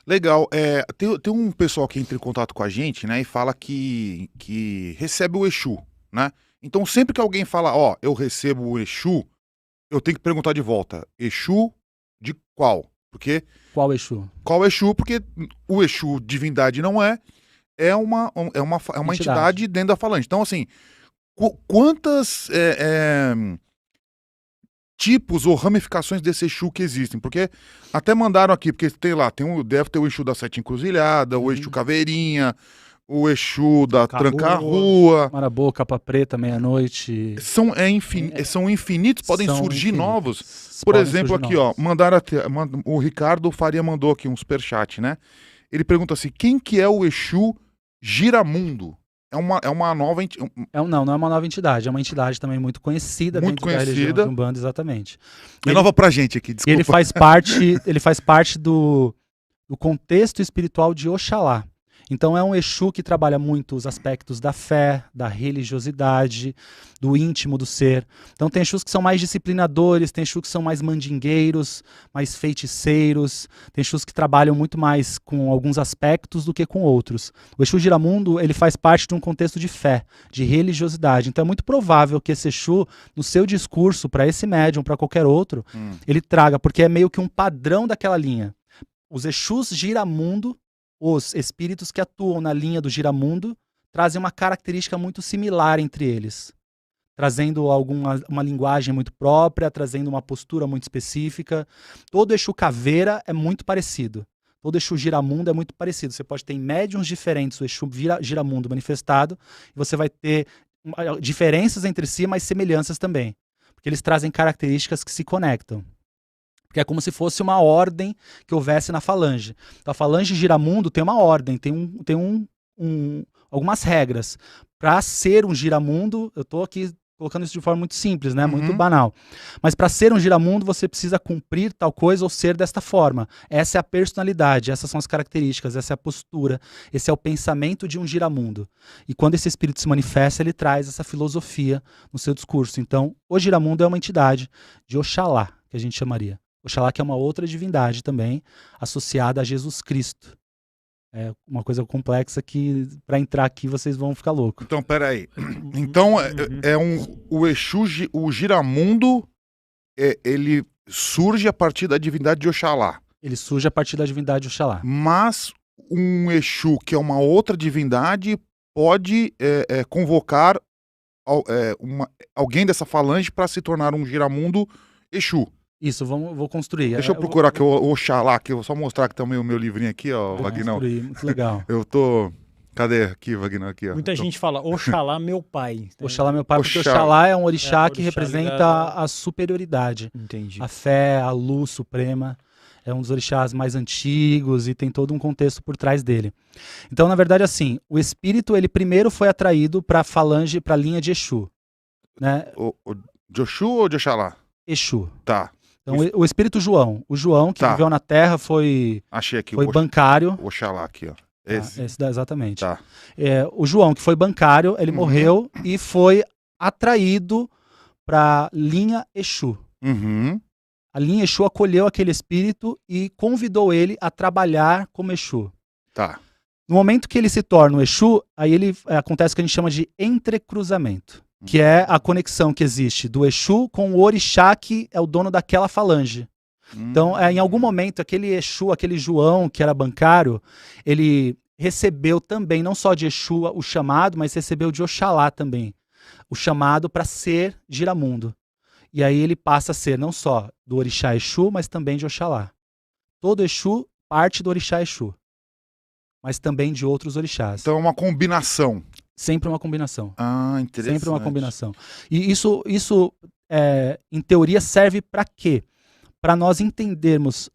Legal. Tem um pessoal que entra em contato com a gente, né, e fala que recebe o Exu, né? Então, sempre que alguém fala, ó, eu recebo o Exu, eu tenho que perguntar de volta, Exu de qual? Porque Qual Exu? qual Exu? Porque o Exu divindade não é uma Entidade. entidade dentro da falange. Então, assim, quantas tipos ou ramificações desse Exu que existem? Porque até mandaram aqui, porque tem lá, deve ter o Exu da Sete Encruzilhada, o Exu Caveirinha, o Exu da Tranca-Rua. Marabô, Capa Preta, Meia-Noite. São infinitos, podem São surgir novos. infinitos. Por Podem exemplo, surgir aqui, ó, novos. o Ricardo Faria mandou aqui um superchat, né? Ele pergunta assim: quem que é o Exu Giramundo? É uma nova Não é uma nova entidade, é uma entidade também muito conhecida muito dentro da religião de conhecida. Umbanda, exatamente. É nova pra gente aqui, Ele desculpa. ele faz parte do contexto espiritual de Oxalá. Então é um Exu que trabalha muito os aspectos da fé, da religiosidade, do íntimo do ser. Então tem Exus que são mais disciplinadores, tem Exus que são mais mandingueiros, mais feiticeiros, tem Exus que trabalham muito mais com alguns aspectos do que com outros. O Exu Giramundo, ele faz parte de um contexto de fé, de religiosidade. Então é muito provável que esse Exu, no seu discurso para esse médium, para qualquer outro, ele traga, porque é meio que um padrão daquela linha. Os Exus Giramundo, os espíritos que atuam na linha do Giramundo, trazem uma característica muito similar entre eles, trazendo uma linguagem muito própria, trazendo uma postura muito específica. Todo Exu Caveira é muito parecido. Todo Exu Giramundo é muito parecido. Você pode ter em médiuns diferentes o Exu Giramundo manifestado, e você vai ter diferenças entre si, mas semelhanças também, porque eles trazem características que se conectam. Porque é como se fosse uma ordem que houvesse na falange. Então, a falange Giramundo tem uma ordem, tem algumas regras. Para ser um Giramundo, eu estou aqui colocando isso de forma muito simples, né? Muito banal. Mas para ser um Giramundo, você precisa cumprir tal coisa ou ser desta forma. Essa é a personalidade, essas são as características, essa é a postura, esse é o pensamento de um Giramundo. E quando esse espírito se manifesta, ele traz essa filosofia no seu discurso. Então, o Giramundo é uma entidade de Oxalá, que a gente chamaria. Oxalá, que é uma outra divindade também, associada a Jesus Cristo. É uma coisa complexa que, para entrar aqui, vocês vão ficar loucos. Então, peraí. Então, o Exu, o Giramundo, ele surge a partir da divindade de Oxalá. Ele surge a partir da divindade Oxalá. Mas um Exu, que é uma outra divindade, pode convocar alguém dessa falange para se tornar um Giramundo Exu. Isso, vou construir. Deixa eu procurar aqui o Oxalá, que eu vou só mostrar aqui também o meu livrinho aqui, ó, Vagnão. Muito legal. Eu tô... Cadê? Aqui, Vagnão, aqui, ó. Muita gente fala, Oxalá, meu pai. Oxalá, meu pai, porque Oxalá é um orixá que representa a superioridade. Entendi. A fé, a luz suprema. É um dos orixás mais antigos e tem todo um contexto por trás dele. Então, na verdade, assim, o espírito, ele primeiro foi atraído para a falange, para a linha de Exu. Né? De Oxu ou de Oxalá? Exu. Tá. Então, o espírito João. O João, que viveu na Terra, foi bancário. Oxalá aqui, ó. Esse exatamente. Tá. O João, que foi bancário, ele morreu e foi atraído para a linha Exu. A linha Exu acolheu aquele espírito e convidou ele a trabalhar como Exu. Tá. No momento que ele se torna um Exu, aí acontece o que a gente chama de entrecruzamento, que é a conexão que existe do Exu com o orixá que é o dono daquela falange. Então, em algum momento, aquele Exu, aquele João que era bancário, ele recebeu também, não só de Exu o chamado, mas recebeu de Oxalá também, o chamado para ser Giramundo. E aí ele passa a ser não só do orixá Exu, mas também de Oxalá. Todo Exu parte do orixá Exu, mas também de outros orixás. Então é uma combinação. Sempre uma combinação. Ah, interessante. Sempre uma combinação. E isso em teoria, serve para quê? Para nós entendermos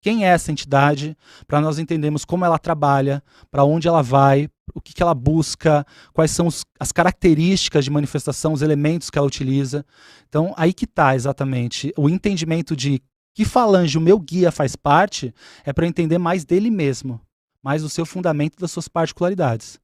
quem é essa entidade, para nós entendermos como ela trabalha, para onde ela vai, o que ela busca, quais são as características de manifestação, os elementos que ela utiliza. Então, aí que está exatamente o entendimento de que falange o meu guia faz parte, é para eu entender mais dele mesmo, mais do seu fundamento e das suas particularidades.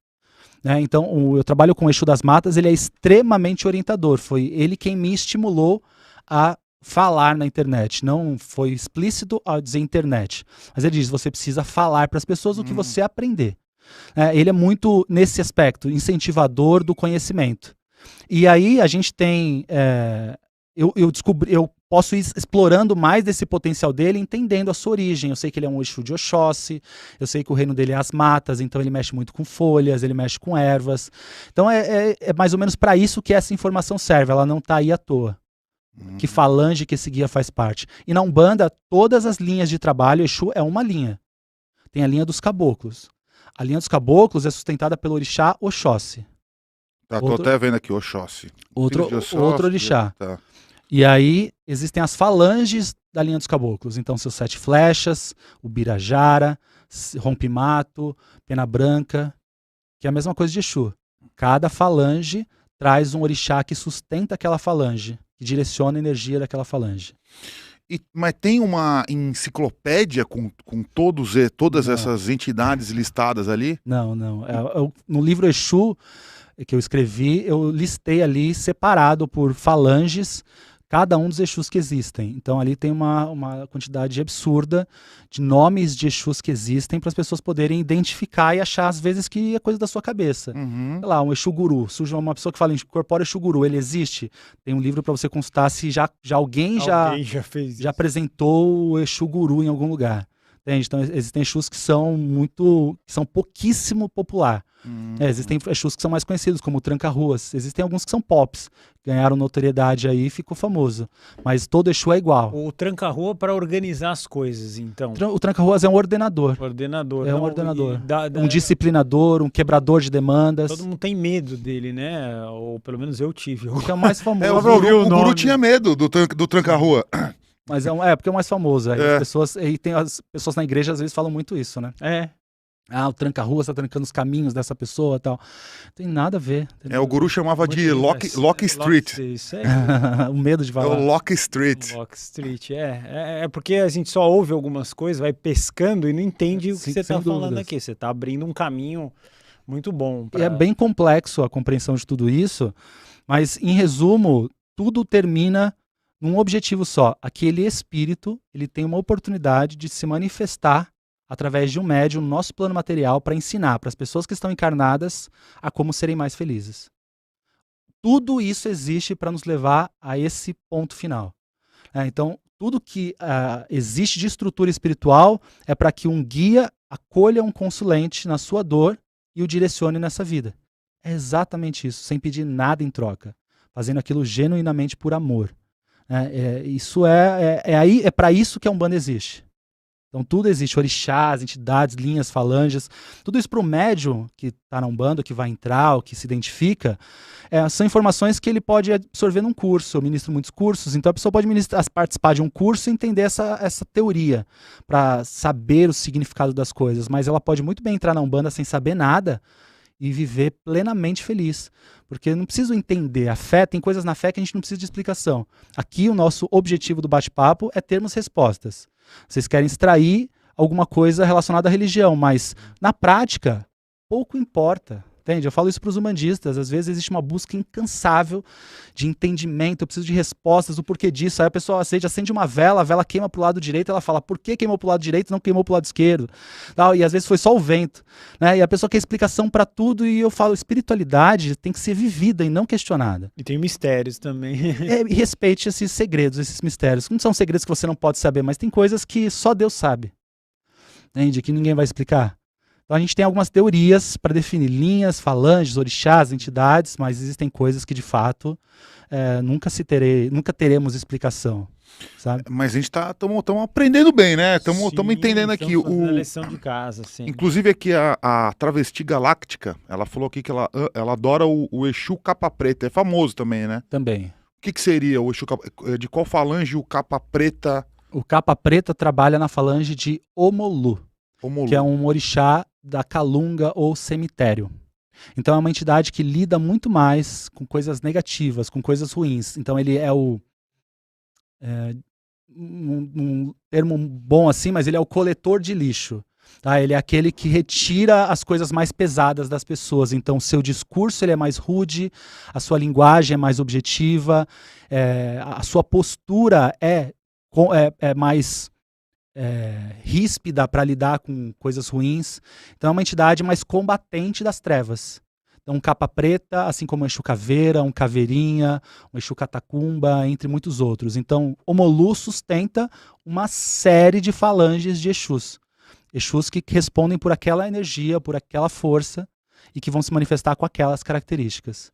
Então, eu trabalho com o Exu das Matas, ele é extremamente orientador. Foi ele quem me estimulou a falar na internet. Não foi explícito ao dizer internet. Mas ele diz, você precisa falar para as pessoas o que você aprender. Ele é muito, nesse aspecto, incentivador do conhecimento. E aí a gente tem... eu posso ir explorando mais desse potencial dele, entendendo a sua origem. Eu sei que ele é um Exu de Oxóssi, eu sei que o reino dele é as matas, então ele mexe muito com folhas, ele mexe com ervas. Então é mais ou menos para isso que essa informação serve, ela não está aí à toa. Que falange que esse guia faz parte. E na Umbanda, todas as linhas de trabalho, Exu é uma linha. Tem a linha dos caboclos. A linha dos caboclos é sustentada pelo orixá Oxóssi. Tá, tô até vendo aqui, Oxóssi. Outro orixá. Tá. E aí existem as falanges da linha dos caboclos. Então, seus 7 flechas, o Birajara, Rompe-Mato, Pena Branca, que é a mesma coisa de Exu. Cada falange traz um orixá que sustenta aquela falange, que direciona a energia daquela falange. Mas tem uma enciclopédia com todas essas entidades listadas ali? Não. No livro Exu que eu escrevi, eu listei ali separado por falanges cada um dos Exus que existem. Então ali tem uma quantidade absurda de nomes de Exus que existem para as pessoas poderem identificar e achar às vezes que é coisa da sua cabeça. Sei lá, um Exu Guru. Surge uma pessoa que fala, incorpora Exu Guru, ele existe? Tem um livro para você consultar se alguém já apresentou o Exu Guru em algum lugar. Entende? Então existem Exus que são pouquíssimo popular. Existem Exus que são mais conhecidos, como o Tranca-Ruas. Existem alguns que são pops, ganharam notoriedade aí e ficou famoso. Mas todo Exu é igual. O Tranca-Rua para organizar as coisas, então. O Tranca-Ruas é um ordenador. É um ordenador. Um disciplinador, um quebrador de demandas. Todo mundo tem medo dele, né? Ou pelo menos eu tive. O que é o mais famoso. O Guru tinha medo do Tranca-Rua. Mas porque é o mais famoso. As pessoas na igreja às vezes falam muito isso, né? O tranca-rua está trancando os caminhos dessa pessoa e tal. Não tem nada a ver. O Guru chamava de Lock Street. O medo de falar. É o Lock Street. Lock Street, é porque a gente só ouve algumas coisas, vai pescando e não entende o que você está falando aqui. Você está abrindo um caminho muito bom. E é bem complexo a compreensão de tudo isso, mas em resumo, tudo termina num objetivo só. Aquele espírito, ele tem uma oportunidade de se manifestar através de um médium no nosso plano material para ensinar para as pessoas que estão encarnadas a como serem mais felizes. Tudo isso existe para nos levar a esse ponto final. Então, tudo que existe de estrutura espiritual é para que um guia acolha um consulente na sua dor e o direcione nessa vida. É exatamente isso, sem pedir nada em troca, fazendo aquilo genuinamente por amor. É para isso que a Umbanda existe. Então tudo existe, orixás, entidades, linhas, falanges, tudo isso para o médium que está na Umbanda, que vai entrar, ou que se identifica, são informações que ele pode absorver num curso. Eu ministro muitos cursos, então a pessoa pode participar de um curso e entender essa teoria, para saber o significado das coisas, mas ela pode muito bem entrar na Umbanda sem saber nada e viver plenamente feliz. Porque eu não preciso entender. A fé, tem coisas na fé que a gente não precisa de explicação. Aqui o nosso objetivo do bate-papo é termos respostas. Vocês querem extrair alguma coisa relacionada à religião, mas na prática, pouco importa. Entende? Eu falo isso para os umbandistas. Às vezes existe uma busca incansável de entendimento. Eu preciso de respostas do porquê disso. Aí a pessoa acende uma vela, a vela queima para o lado direito, ela fala, por que queimou para o lado direito e não queimou para o lado esquerdo? E às vezes foi só o vento. Né? E a pessoa quer explicação para tudo e eu falo, espiritualidade tem que ser vivida e não questionada. E tem mistérios também. E respeite esses segredos, esses mistérios. Não são segredos que você não pode saber, mas tem coisas que só Deus sabe. Entende? Que ninguém vai explicar. Então a gente tem algumas teorias para definir linhas, falanges, orixás, entidades, mas existem coisas que de fato nunca teremos explicação, sabe? Mas a gente estamos aprendendo bem, né? Estamos entendendo aqui. A lição de casa, sim. Inclusive aqui a Travesti Galáctica, ela falou aqui que ela adora o Exu Capa Preta, é famoso também, né? Também. O que seria o Exu de qual falange o Capa Preta? O Capa Preta trabalha na falange de Omolu. Que é um orixá da calunga ou cemitério. Então é uma entidade que lida muito mais com coisas negativas, com coisas ruins. Então ele é um termo bom assim, mas ele é o coletor de lixo. Tá? Ele é aquele que retira as coisas mais pesadas das pessoas. Então, o seu discurso ele é mais rude, a sua linguagem é mais objetiva, a sua postura é mais ríspida para lidar com coisas ruins. Então, é uma entidade mais combatente das trevas. Então, um capa preta, assim como um Exu caveira, um caveirinha, um Exu catacumba, entre muitos outros. Então, Omolu sustenta uma série de falanges de Exus. Exus que respondem por aquela energia, por aquela força e que vão se manifestar com aquelas características.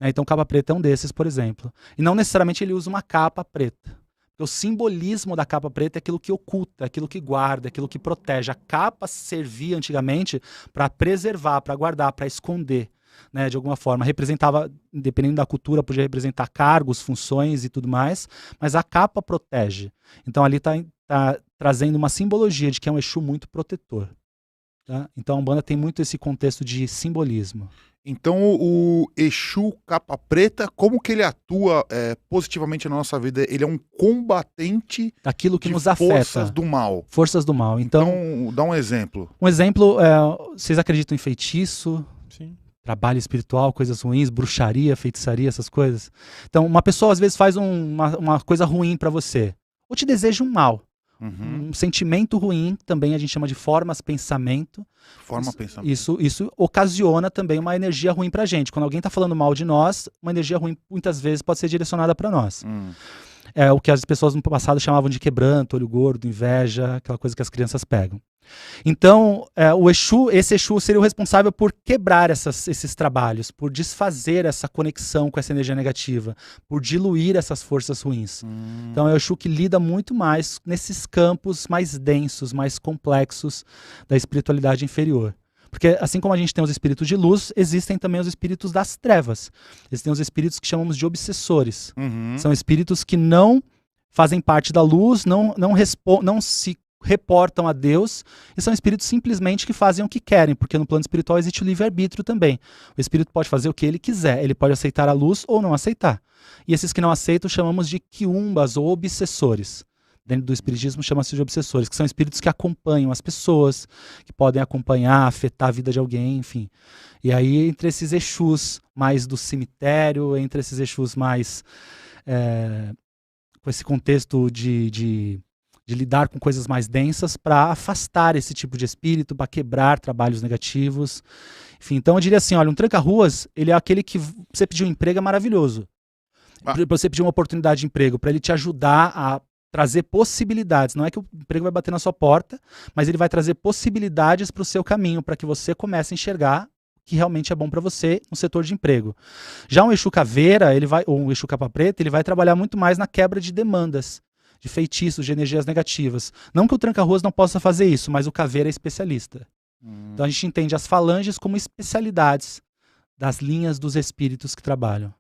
Então, capa preta é um desses, por exemplo. E não necessariamente ele usa uma capa preta. Porque o simbolismo da capa preta é aquilo que oculta, aquilo que guarda, aquilo que protege. A capa servia antigamente para preservar, para guardar, para esconder. De alguma forma, representava, dependendo da cultura, podia representar cargos, funções e tudo mais, mas a capa protege. Então ali está trazendo uma simbologia de que é um Exu muito protetor. Tá? Então a Umbanda tem muito esse contexto de simbolismo. Então o Exu capa preta, como que ele atua positivamente na nossa vida? Ele é um combatente daquilo que nos afeta. Forças do mal. Forças do mal. Então dá um exemplo. Um exemplo, vocês acreditam em feitiço? Sim. Trabalho espiritual, coisas ruins, bruxaria, feitiçaria, essas coisas. Então, uma pessoa às vezes faz uma coisa ruim para você, ou te deseja um mal. Um sentimento ruim, também a gente chama de formas pensamento. Pensamento. Isso ocasiona também uma energia ruim pra gente. Quando alguém tá falando mal de nós, uma energia ruim muitas vezes pode ser direcionada para nós. É o que as pessoas no passado chamavam de quebranto, olho gordo, inveja, aquela coisa que as crianças pegam. Então, esse Exu seria o responsável por quebrar esses trabalhos, por desfazer essa conexão com essa energia negativa, por diluir essas forças ruins. Então é o Exu que lida muito mais nesses campos mais densos, mais complexos da espiritualidade inferior. Porque assim como a gente tem os espíritos de luz, existem também os espíritos das trevas. Existem os espíritos que chamamos de obsessores. São espíritos que não fazem parte da luz, não se reportam a Deus, e são espíritos simplesmente que fazem o que querem, porque no plano espiritual existe o livre-arbítrio também. O espírito pode fazer o que ele quiser, ele pode aceitar a luz ou não aceitar. E esses que não aceitam chamamos de quiumbas ou obsessores. Dentro do espiritismo chama-se de obsessores, que são espíritos que acompanham as pessoas, que podem acompanhar, afetar a vida de alguém, enfim. E aí, entre esses Exus mais do cemitério, entre esses Exus mais com esse contexto de lidar com coisas mais densas, para afastar esse tipo de espírito, para quebrar trabalhos negativos. Enfim, então eu diria assim, olha, um tranca-ruas, ele é aquele que você pediu um emprego, é maravilhoso. Você pediu uma oportunidade de emprego, para ele te ajudar a trazer possibilidades. Não é que o emprego vai bater na sua porta, mas ele vai trazer possibilidades para o seu caminho, para que você comece a enxergar o que realmente é bom para você no setor de emprego. Já um Exu caveira, ou um Exu capa preta, ele vai trabalhar muito mais na quebra de demandas, de feitiços, de energias negativas. Não que o tranca-ruas não possa fazer isso, mas o caveira é especialista. Então a gente entende as falanges como especialidades das linhas dos espíritos que trabalham.